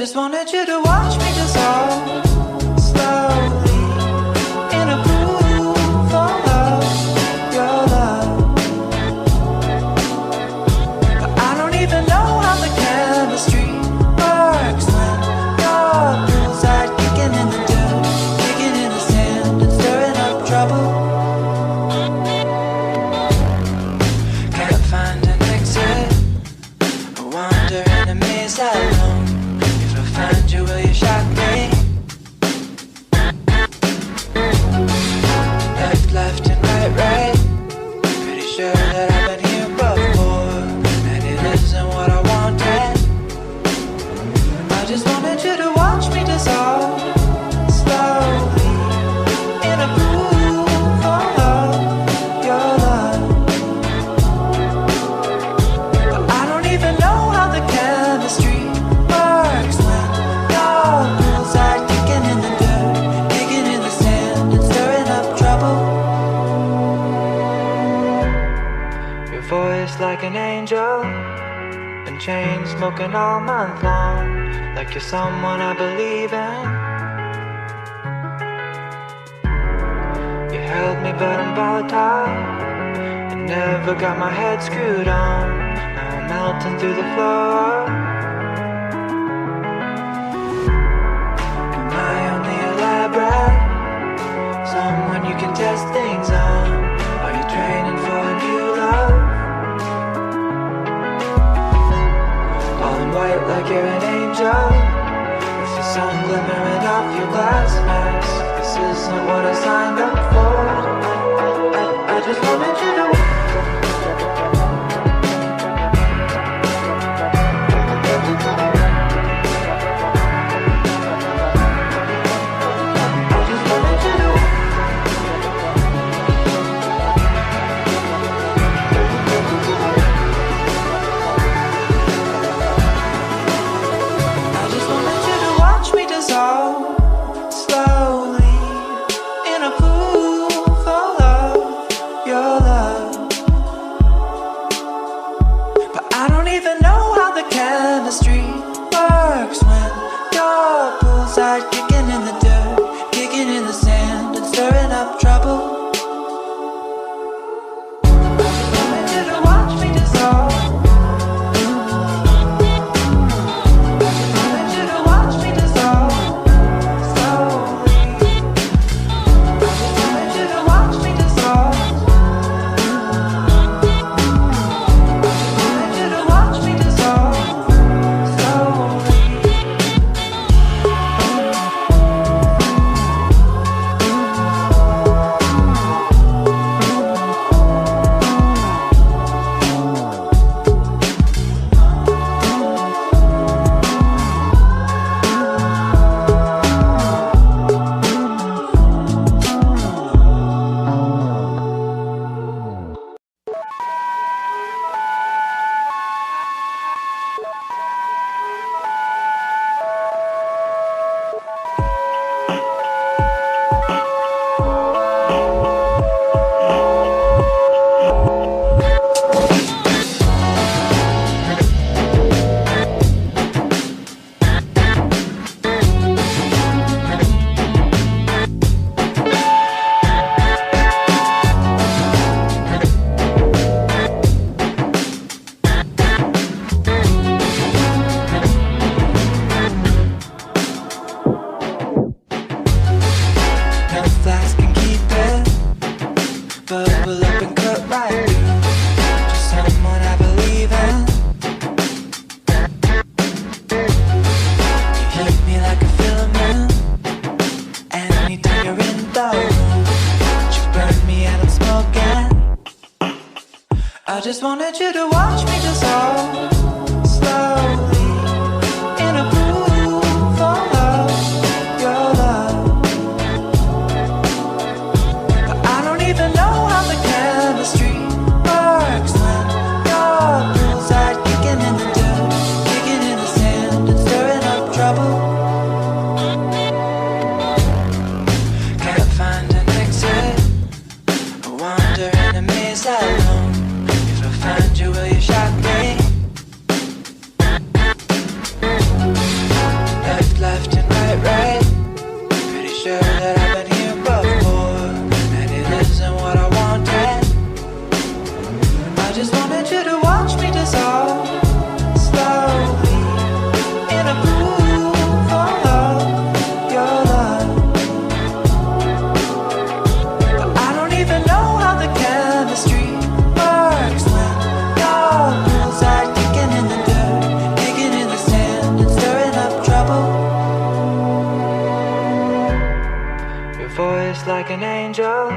just wanted you to watch me dissolve slowly in a pool full of your love. But I don't even know how the chemistry works when your poolside kicking in the dirt, kicking in the sand and stirring up trouble. Can't find an exit, I wander in a maze alone. Find you, will you shock me? Left and right. Pretty sure that I've been here before, and it isn't what I wanted. I just wanted you to watch me dissolve slowly in a pool full of your love. But I don't even know how the chemistry works when your poolside kicking in the dirt, kicking in the sand and stirring up trouble. Your voice like an angel, been chain smoking all month long, like you're someone I believe in. You held me but I'm volatile, you never got my head screwed on. Now I'm melting through the floor. Someone you can test things on. Are you training for a new love? All in white like you're an angel, with your sun glimmering off your glass mask. This isn't what I signed up for. I just wanted you to slowly in a pool full of your love. But I don't even know how the chemistry works when your poolside kicking in the dirt, kicking in the sand and stirring up trouble. I wanted you to watch me dissolve. I just wanted you to watch me dissolve slowly in a pool full of your love. But I don't even know how the chemistry works when your poolside kicking in the dirt, kicking in the sand and stirring up trouble. Can't find an exit, I wander in a maze alone. Find you, will you shock me? sure that I've been here before, and it isn't what I wanted. I just wanted you to watch me dissolve slowly in a pool full of your love. But I don't even know how the chemistry works when your poolside kicking in the dirt, digging in the sand and stirring up trouble. Your voice like an angel,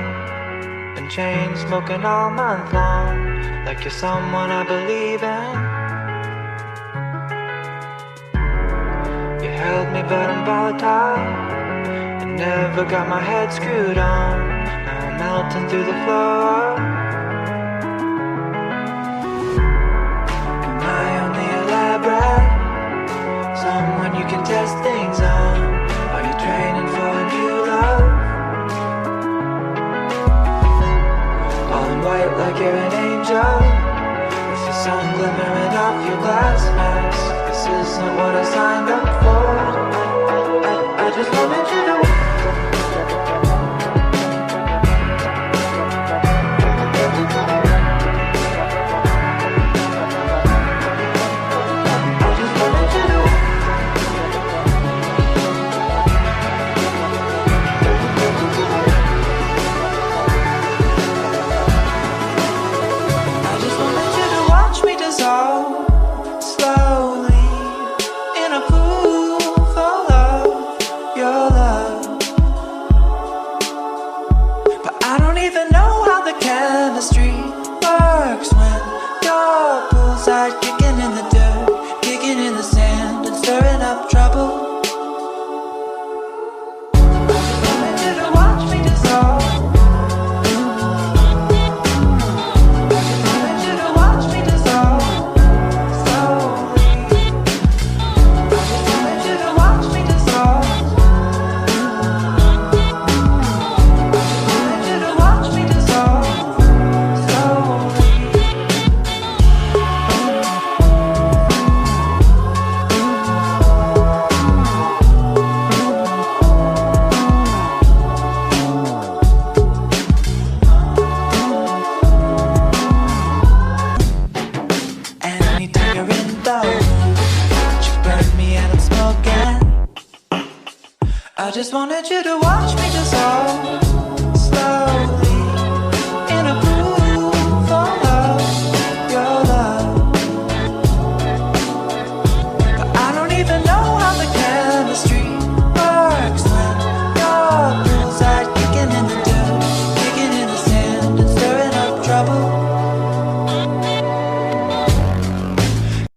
been chain smoking all month long, like you're someone I believe in. You held me but I'm bowed tight, and never got my head screwed on. Now I'm melting through the floor. Am I only elaborate? Someone you can test things on? Are you training for a new love? All in white like you're an angel, with your sun glimmering off your glass mask. This isn't what I signed up for. I just wanted you to slowly in a pool full of your love. But I don't even know how the chemistry works when your poolside kicking in the dirt, kicking in the sand and stirring up trouble. I wanted you to watch me dissolve. I just wanted you to